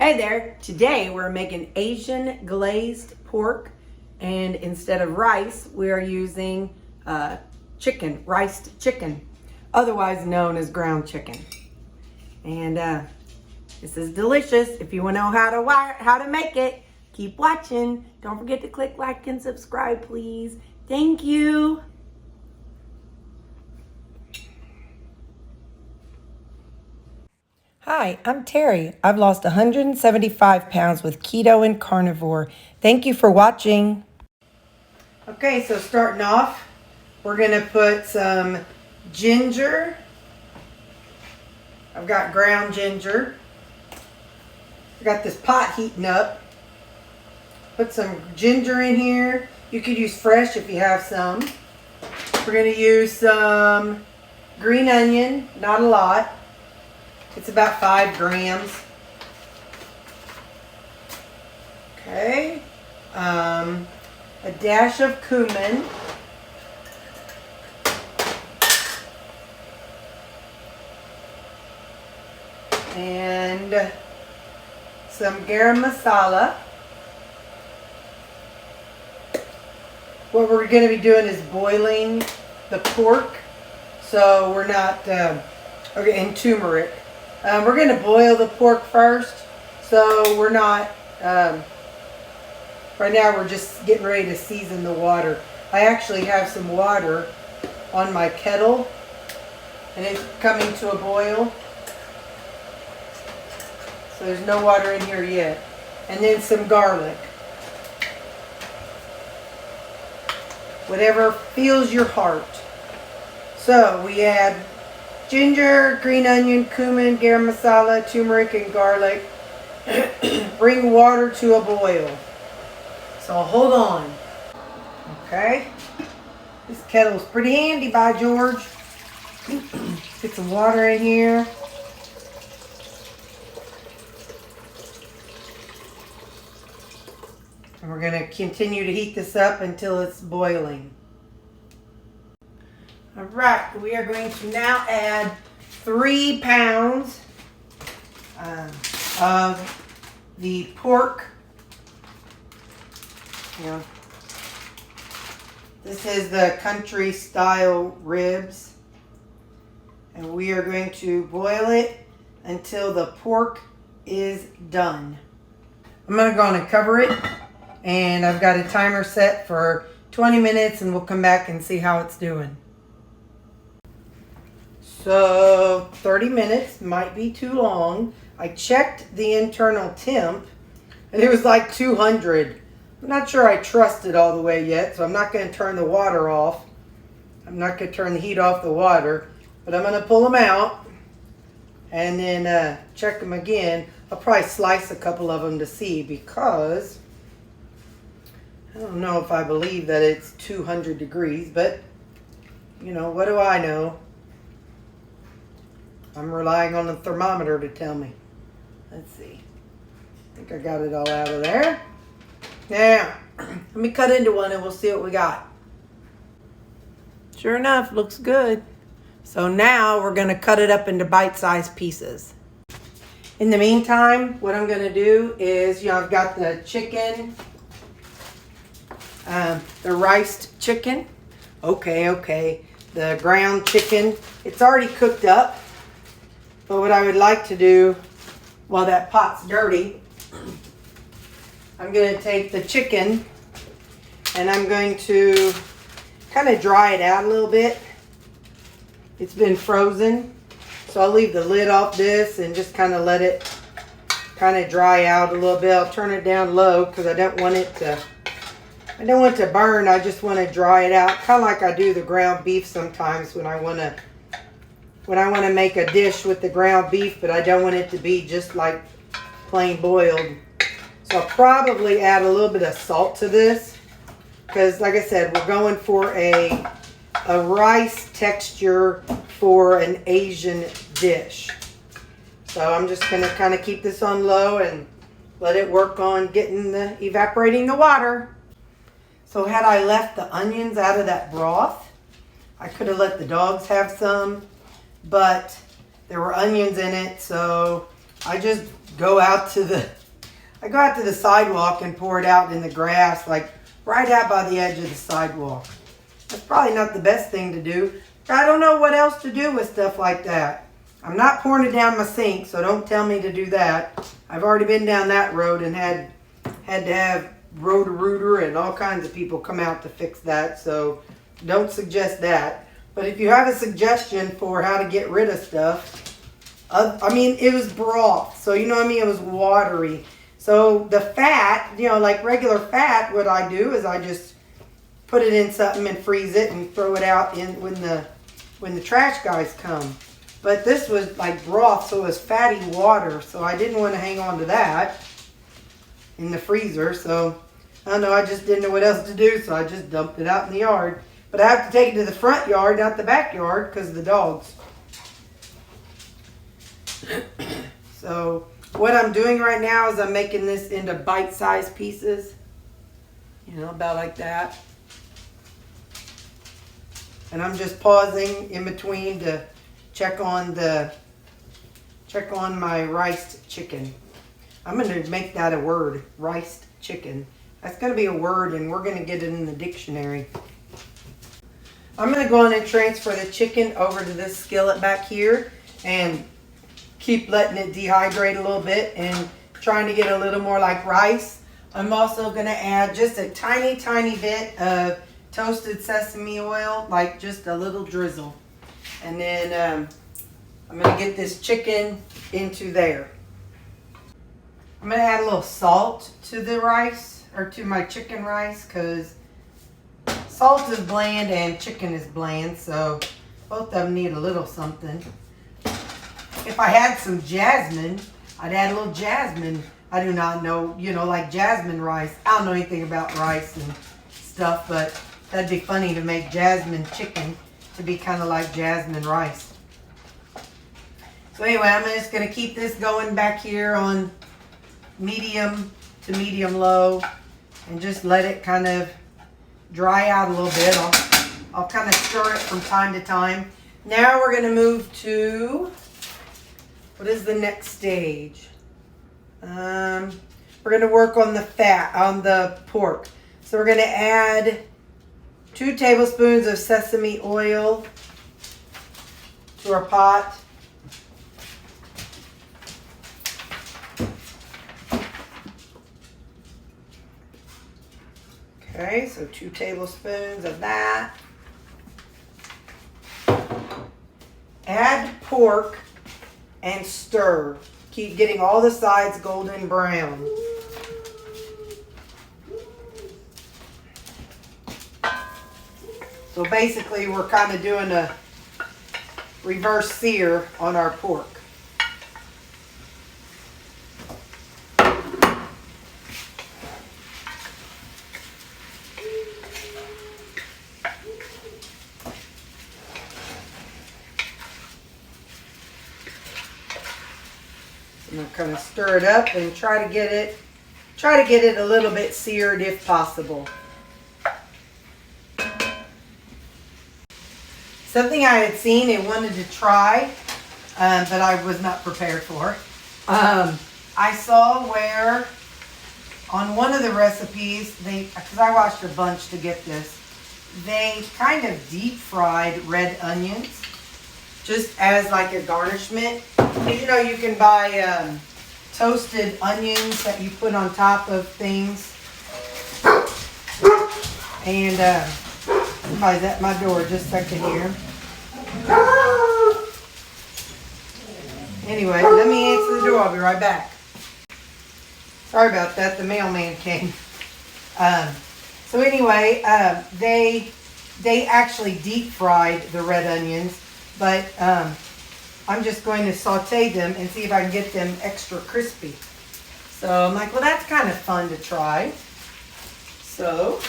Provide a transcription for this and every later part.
Hey there, today we're making Asian glazed pork, and instead of rice we are using chicken, riced chicken, otherwise known as ground chicken. And this is delicious. If you want to know how to make it, keep watching. Don't forget to click like and subscribe, please. Thank you. Hi, I'm Terry. I've lost 175 pounds with Keto and Carnivore. Thank you for watching. Okay, so starting off, we're going to put some ginger. I've got ground ginger. I got this pot heating up. Put some ginger in here. You could use fresh if you have some. We're going to use some green onion, not a lot. It's about 5 grams. Okay. A dash of cumin. And some garam masala. What we're going to be doing is boiling the pork. So we're not, okay, and turmeric. We're going to boil the pork first, so we're not, right now we're just getting ready to season the water. I actually have some water on my kettle, and it's coming to a boil. So there's no water in here yet. And then some garlic. Whatever fills your heart. So we add ginger, green onion, cumin, garam masala, turmeric, and garlic. Bring water to a boil. So hold on. Okay. This kettle's pretty handy, by George. Get some water in here. And we're going to continue to heat this up until it's boiling. Alright, we are going to now add 3 pounds of the pork. This is the country style ribs. And we are going to boil it until the pork is done. I'm going to go on and cover it. And I've got a timer set for 20 minutes, and we'll come back and see how it's doing. So 30 minutes might be too long. I checked the internal temp and it was like 200. I'm not sure I trust it all the way yet, so I'm not going to turn the water off. I'm not going to turn the heat off the water, but I'm going to pull them out and then check them again. I'll probably slice a couple of them to see, because I don't know if I believe that it's 200 degrees, but you know, what do I know? I'm relying on the thermometer to tell me. Let's see. I think I got it all out of there. Now, let me cut into one and we'll see what we got. Sure enough, looks good. So now we're going to cut it up into bite-sized pieces. In the meantime, what I'm going to do is, I've got the chicken, the riced chicken. Okay. The ground chicken. It's already cooked up. But what I would like to do, while that pot's dirty, I'm going to take the chicken and I'm going to kind of dry it out a little bit. It's been frozen, so I'll leave the lid off this and just kind of let it kind of dry out a little bit. I'll turn it down low because I don't want it to burn. I just want to dry it out, kind of like I do the ground beef sometimes when I want to make a dish with the ground beef, but I don't want it to be just like plain boiled. So I'll probably add a little bit of salt to this, because like I said, we're going for a rice texture for an Asian dish. So I'm just going to kind of keep this on low and let it work on evaporating the water. So had I left the onions out of that broth, I could have let the dogs have some. But there were onions in it, so I just go out to the sidewalk and pour it out in the grass, like right out by the edge of the sidewalk. That's probably not the best thing to do. I don't know what else to do with stuff like that. I'm not pouring it down my sink, so don't tell me to do that. I've already been down that road and had to have Roto-Rooter and all kinds of people come out to fix that, so don't suggest that. But if you have a suggestion for how to get rid of stuff, I mean, it was broth, so you know what I mean, it was watery. So the fat, you know, like regular fat, what I do is I just put it in something and freeze it and throw it out in when the trash guys come. But this was like broth, so it was fatty water, so I didn't want to hang on to that in the freezer. So I don't know, I just didn't know what else to do, so I just dumped it out in the yard. But I have to take it to the front yard, not the backyard, because of the dogs. So what I'm doing right now is I'm making this into bite-sized pieces, you know, about like that. And I'm just pausing in between to check on my riced chicken. I'm going to make that a word, riced chicken. That's going to be a word, and we're going to get it in the dictionary. I'm going to go on and transfer the chicken over to this skillet back here and keep letting it dehydrate a little bit and trying to get a little more like rice. I'm also going to add just a tiny, tiny bit of toasted sesame oil, like just a little drizzle. And then I'm going to get this chicken into there. I'm going to add a little salt to the rice, or to my chicken rice, because salt is bland and chicken is bland, so both of them need a little something. If I had some jasmine, I'd add a little jasmine. I do not know, you know, like jasmine rice. I don't know anything about rice and stuff, but that'd be funny to make jasmine chicken to be kind of like jasmine rice. So anyway, I'm just going to keep this going back here on medium to medium low and just let it kind of dry out a little bit. I'll kind of stir it from time to time. Now we're going to move to, what is the next stage? We're going to work on the fat, on the pork. So we're going to add 2 tablespoons of sesame oil to our pot. Okay, so 2 tablespoons of that. Add pork and stir. Keep getting all the sides golden brown. So basically we're kind of doing a reverse sear on our pork. I'm going to kind of stir it up and try to get it a little bit seared if possible. Something I had seen and wanted to try, but I was not prepared for. I saw where on one of the recipes, because I watched a bunch to get this, they kind of deep fried red onions just as like a garnishment. You know, you can buy toasted onions that you put on top of things. And somebody's at my door, just a second here. Anyway, let me answer the door. I'll be right back. Sorry about that. The mailman came. So anyway, they actually deep fried the red onions, but I'm just going to saute them and see if I can get them extra crispy. So I'm like, well, that's kind of fun to try. So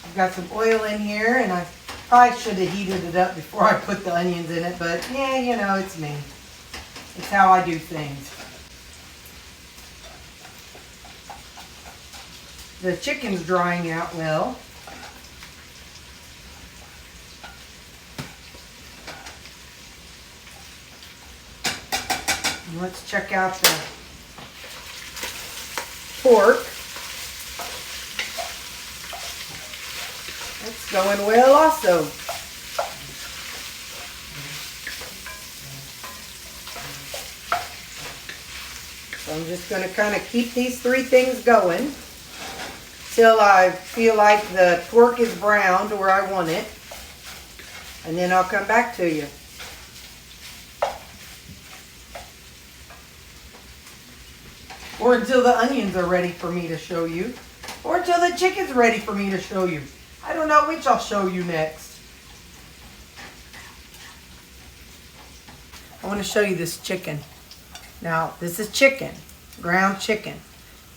I've got some oil in here, and I probably should have heated it up before I put the onions in it, but yeah, you know, it's me. It's how I do things. The chicken's drying out well. Let's check out the pork. It's going well also. So I'm just going to kind of keep these three things going till I feel like the pork is brown to where I want it. And then I'll come back to you. Or until the onions are ready for me to show you. Or until the chicken's ready for me to show you. I don't know which I'll show you next. I want to show you this chicken. Now, this is chicken, ground chicken.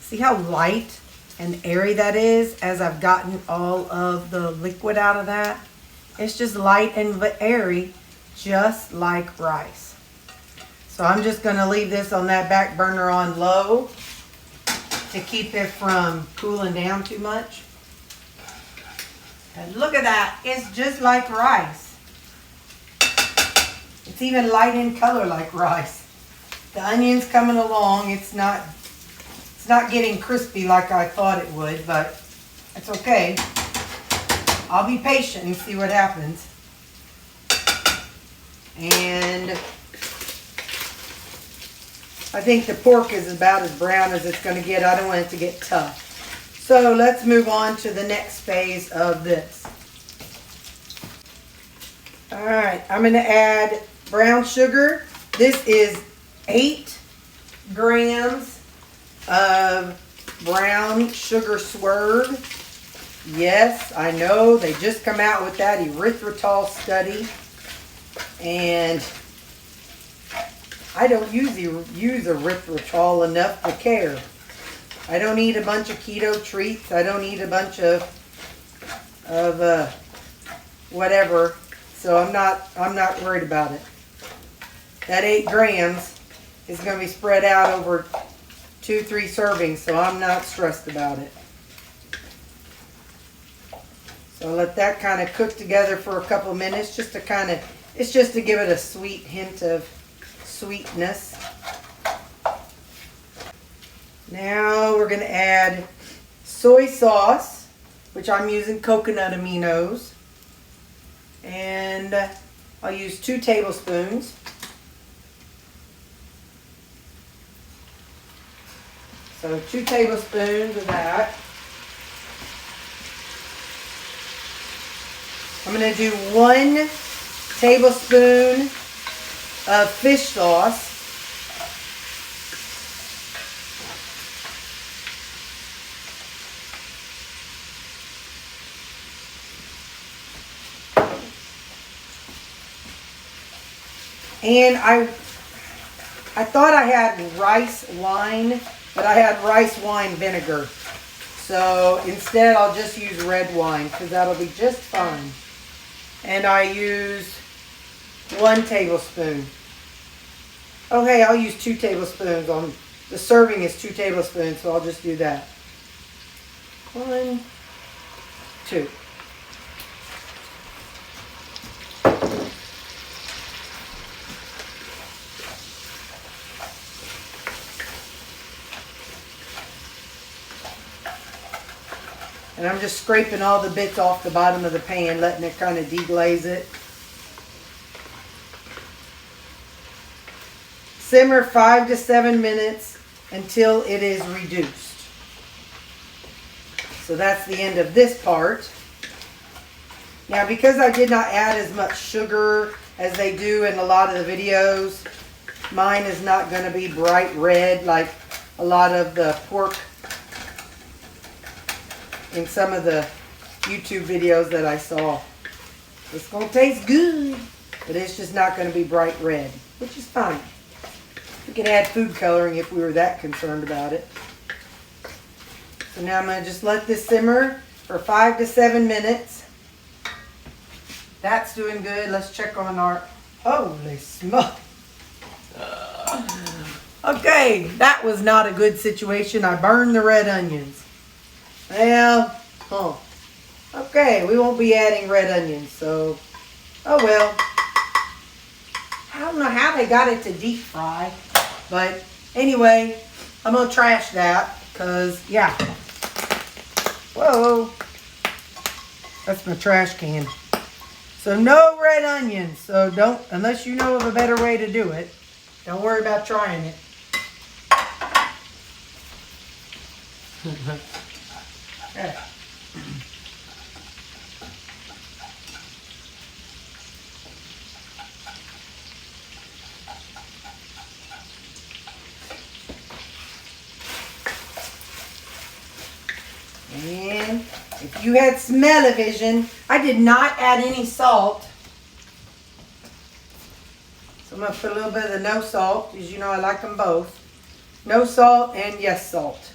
See how light and airy that is as I've gotten all of the liquid out of that? It's just light and airy, just like rice. So I'm just going to leave this on that back burner on low to keep it from cooling down too much. And look at that, it's just like rice. It's even light in color like rice. The onion's coming along. It's not getting crispy like I thought it would, but it's okay. I'll be patient and see what happens. And I think the pork is about as brown as it's going to get. I don't want it to get tough. So let's move on to the next phase of this. All right, I'm going to add brown sugar. This is 8 grams of brown sugar Swerve. Yes, I know they just come out with that erythritol study, and I don't use erythritol enough to care. I don't eat a bunch of keto treats. I don't eat a bunch of whatever. So I'm not worried about it. That 8 grams is going to be spread out over 2-3 servings, so I'm not stressed about it. So let that kind of cook together for a couple minutes, just to kind of, it's just to give it a sweet hint of sweetness. Now we're going to add soy sauce, which I'm using coconut aminos, and I'll use 2 tablespoons. So 2 tablespoons of that. I'm going to do 1 tablespoon of fish sauce. And I thought I had rice wine, but I had rice wine vinegar. So instead I'll just use red wine because that'll be just fine. And I use 1 tablespoon. Okay, I'll use 2 tablespoons. The serving is 2 tablespoons, so I'll just do that. 1, 2. And I'm just scraping all the bits off the bottom of the pan, letting it kind of deglaze it. Simmer 5 to 7 minutes until it is reduced. So that's the end of this part. Now, because I did not add as much sugar as they do in a lot of the videos, mine is not going to be bright red like a lot of the pork in some of the YouTube videos that I saw. It's going to taste good, but it's just not going to be bright red, which is fine. We could add food coloring if we were that concerned about it. So now I'm going to just let this simmer for 5 to 7 minutes. That's doing good. Let's check on our, holy smoke. Okay, that was not a good situation. I burned the red onions. Well, okay, we won't be adding red onions, so, oh well. I don't know how they got it to deep fry. But anyway, I'm going to trash that because, yeah. Whoa. That's my trash can. So no red onions. So don't, unless you know of a better way to do it, don't worry about trying it. Okay. And if you had smell-o-vision, I did not add any salt. So I'm going to put a little bit of the no salt, because you know I like them both. No salt and yes salt.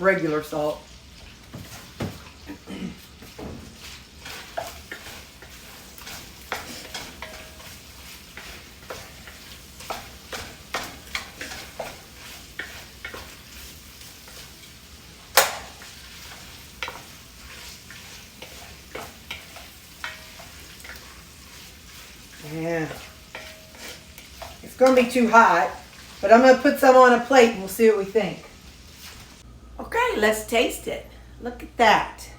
Regular salt. Yeah. It's going to be too hot, but I'm going to put some on a plate and we'll see what we think. Okay, let's taste it. Look at that.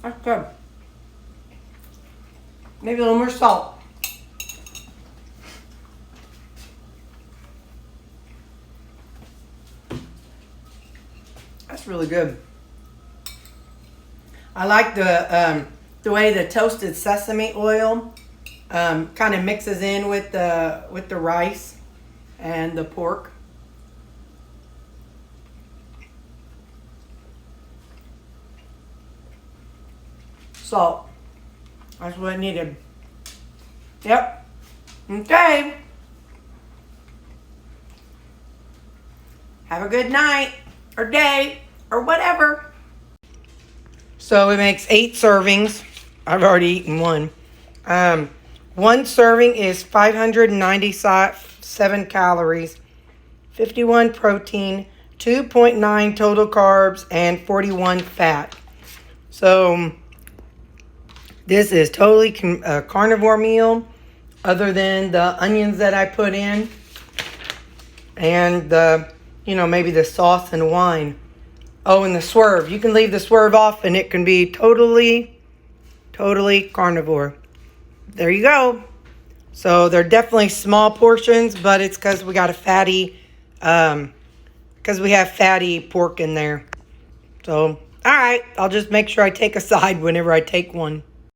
That's good. Maybe a little more salt. That's really good. I like the way the toasted sesame oil kind of mixes in with the rice and the pork. Salt. That's what I needed. Yep. Okay. Have a good night or day or whatever. So it makes 8 servings. I've already eaten one. One serving is 597 calories, 51 protein, 2.9 total carbs, and 41 fat. So this is totally a carnivore meal, other than the onions that I put in, and the, maybe the sauce and wine. Oh, and the Swerve. You can leave the Swerve off and it can be totally carnivore. There you go. So they're definitely small portions, but it's because we got a fatty, because we have fatty pork in there. So, all right. I'll just make sure I take a side whenever I take one.